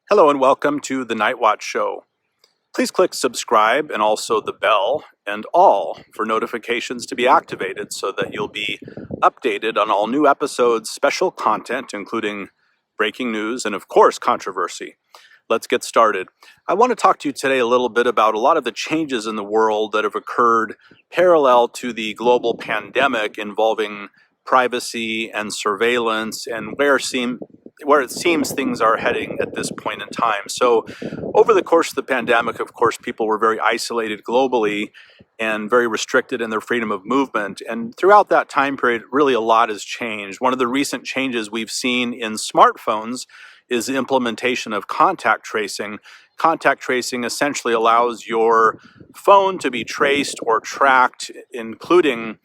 Hello and welcome to the Night Watch Show. Please click subscribe and also the bell and all for notifications to be activated so that you'll be updated on all new episodes, special content, including breaking news and, of course, controversy. Let's get started. I want to talk to you today a little bit about a lot of the changes in the world that have occurred parallel to the global pandemic involving privacy and surveillance and where it seems things are heading at this point in time. So over the course of the pandemic, of course, people were very isolated globally and very restricted in their freedom of movement. And throughout that time period, really a lot has changed. One of the recent changes we've seen in smartphones is the implementation of contact tracing. Contact tracing essentially allows your phone to be traced or tracked, including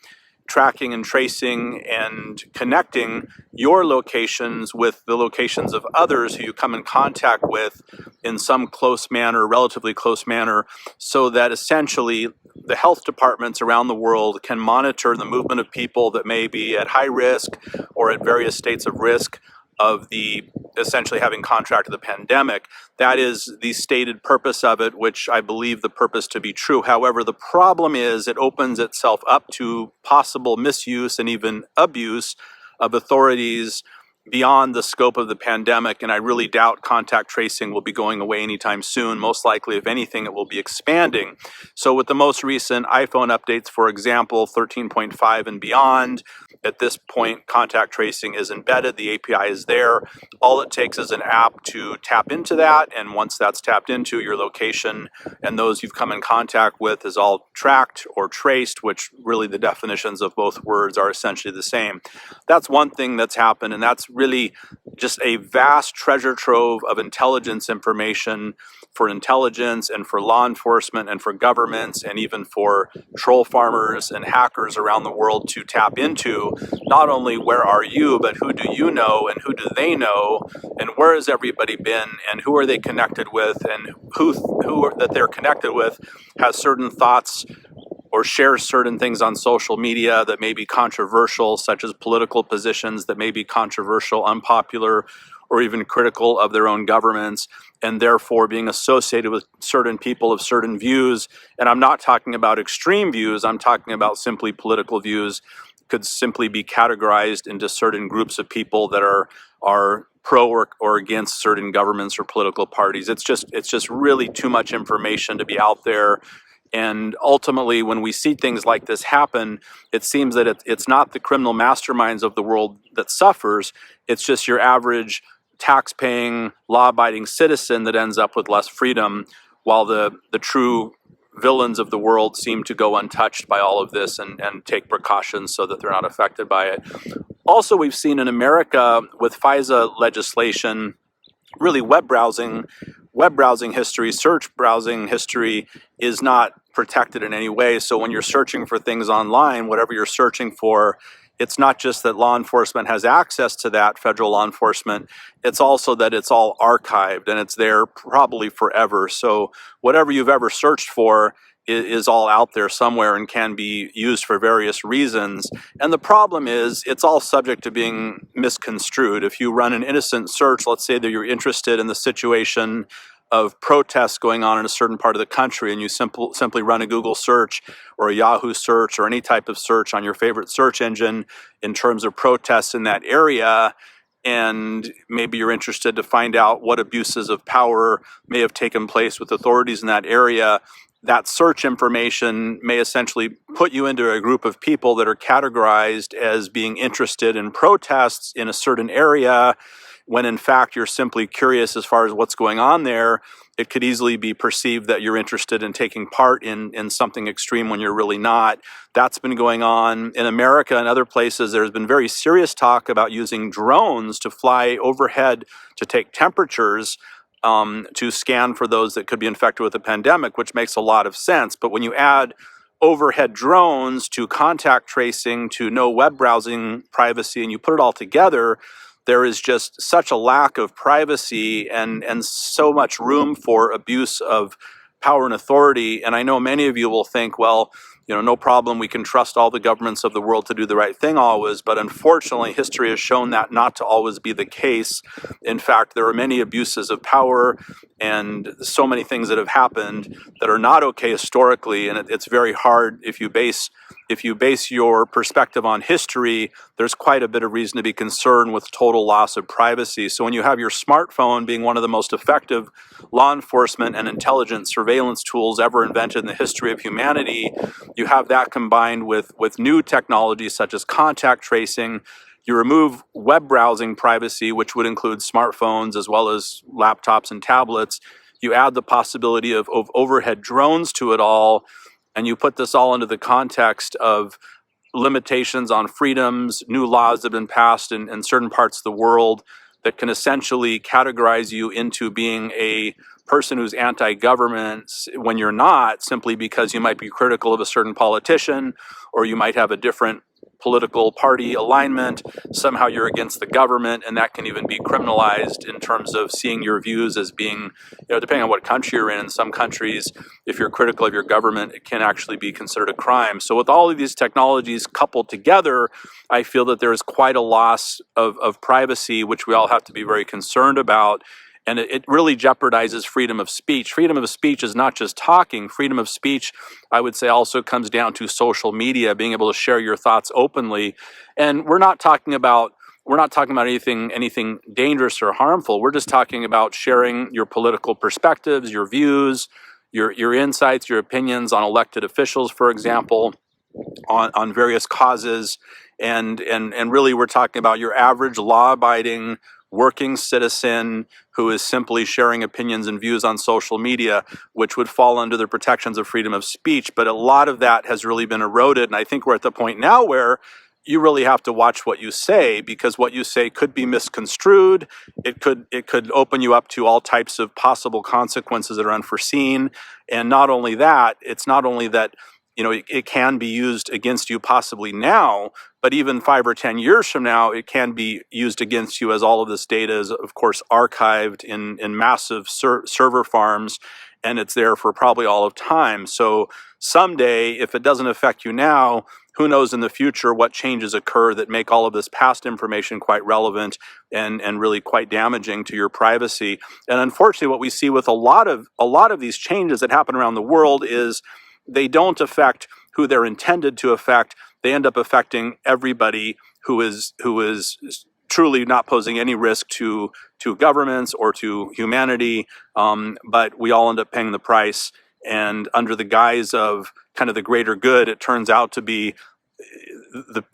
tracking and tracing and connecting your locations with the locations of others who you come in contact with in some close manner, relatively close manner, so that essentially the health departments around the world can monitor the movement of people that may be at high risk or at various states of risk of the essentially having contracted the pandemic. That is the stated purpose of it, which I believe the purpose to be true. However, the problem is it opens itself up to possible misuse and even abuse of authorities beyond the scope of the pandemic, and I really doubt contact tracing will be going away anytime soon. Most likely, if anything, it will be expanding. So with the most recent iPhone updates, for example, 13.5 and beyond, at this point, contact tracing is embedded. The API is there. All it takes is an app to tap into that, and once that's tapped into, your location and those you've come in contact with is all tracked or traced, which really the definitions of both words are essentially the same. That's one thing that's happened, and that's really just a vast treasure trove of intelligence information for intelligence and for law enforcement and for governments and even for troll farmers and hackers around the world to tap into. Not only where are you, but who do you know and who do they know and where has everybody been and who are they connected with and who that they're connected with has certain thoughts or shares certain things on social media that may be controversial, such as political positions that may be controversial, unpopular, or even critical of their own governments, and therefore being associated with certain people of certain views. And I'm not talking about extreme views, I'm talking about simply political views, could simply be categorized into certain groups of people that are pro or against certain governments or political parties. It's just really too much information to be out there. And ultimately, when we see things like this happen, it seems that it's not the criminal masterminds of the world that suffers. It's just your average tax-paying, law-abiding citizen that ends up with less freedom, while the true villains of the world seem to go untouched by all of this and take precautions so that they're not affected by it. Also, we've seen in America with FISA legislation, really web browsing history, search browsing history is not protected in any way. So when you're searching for things online, whatever you're searching for, it's not just that law enforcement has access to that, federal law enforcement, it's also that it's all archived and it's there probably forever. So whatever you've ever searched for is all out there somewhere and can be used for various reasons. And the problem is it's all subject to being misconstrued. If you run an innocent search, let's say that you're interested in the situation of protests going on in a certain part of the country, and you simply run a Google search or a Yahoo search or any type of search on your favorite search engine in terms of protests in that area, and maybe you're interested to find out what abuses of power may have taken place with authorities in that area, that search information may essentially put you into a group of people that are categorized as being interested in protests in a certain area, when in fact you're simply curious as far as what's going on there. It could easily be perceived that you're interested in taking part in something extreme when you're really not. That's been going on in America and other places. There's been very serious talk about using drones to fly overhead to take temperatures to scan for those that could be infected with the pandemic, which makes a lot of sense. But when you add overhead drones to contact tracing to no web browsing privacy and you put it all together, there is just such a lack of privacy and so much room for abuse of power and authority. And I know many of you will think, well, no problem, we can trust all the governments of the world to do the right thing always, but unfortunately history has shown that not to always be the case. In fact, there are many abuses of power and so many things that have happened that are not okay historically, and it's very hard if you base your perspective on history. There's quite a bit of reason to be concerned with total loss of privacy. So when you have your smartphone being one of the most effective law enforcement and intelligence surveillance tools ever invented in the history of humanity, you have that combined with new technologies such as contact tracing. You remove web browsing privacy, which would include smartphones as well as laptops and tablets. You add the possibility of overhead drones to it all, and you put this all into the context of limitations on freedoms, new laws that have been passed in certain parts of the world that can essentially categorize you into being a person who's anti-government when you're not, simply because you might be critical of a certain politician, or you might have a different political party alignment. Somehow you're against the government, and that can even be criminalized in terms of seeing your views as being, depending on what country you're in some countries, if you're critical of your government, it can actually be considered a crime. So with all of these technologies coupled together, I feel that there is quite a loss of privacy, which we all have to be very concerned about. And it really jeopardizes freedom of speech. Freedom of speech is not just talking. Freedom of speech, I would say, also comes down to social media, being able to share your thoughts openly. And we're not talking about anything dangerous or harmful. We're just talking about sharing your political perspectives, your views, your insights, your opinions on elected officials, for example, on various causes. And really we're talking about your average law-abiding working citizen who is simply sharing opinions and views on social media, which would fall under the protections of freedom of speech. But a lot of that has really been eroded. And I think we're at the point now where you really have to watch what you say, because what you say could be misconstrued. It could open you up to all types of possible consequences that are unforeseen. And not only that, it's not only that it can be used against you possibly now, but even 5 or 10 years from now, it can be used against you, as all of this data is, of course, archived in massive server farms, and it's there for probably all of time. So someday, if it doesn't affect you now, who knows in the future what changes occur that make all of this past information quite relevant and really quite damaging to your privacy. And unfortunately, what we see with a lot of these changes that happen around the world is they don't affect who they're intended to affect. They end up affecting everybody who is truly not posing any risk to governments or to humanity, but we all end up paying the price. And under the guise of kind of the greater good, it turns out to be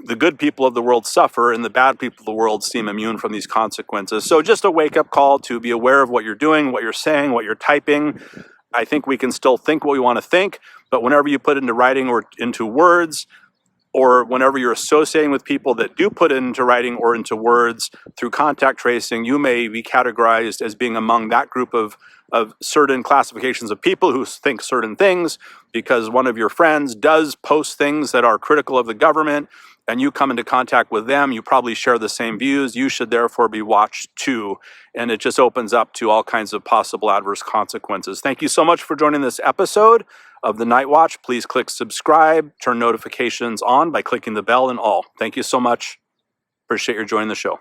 the good people of the world suffer and the bad people of the world seem immune from these consequences. So just a wake-up call to be aware of what you're doing, what you're saying, what you're typing. I think we can still think what we want to think, but whenever you put it into writing or into words, or whenever you're associating with people that do put it into writing or into words through contact tracing, you may be categorized as being among that group of certain classifications of people who think certain things, because one of your friends does post things that are critical of the government, and you come into contact with them, you probably share the same views. You should therefore be watched too. And it just opens up to all kinds of possible adverse consequences. Thank you so much for joining this episode of The Night Watch. Please click subscribe, turn notifications on by clicking the bell and all. Thank you so much. Appreciate your joining the show.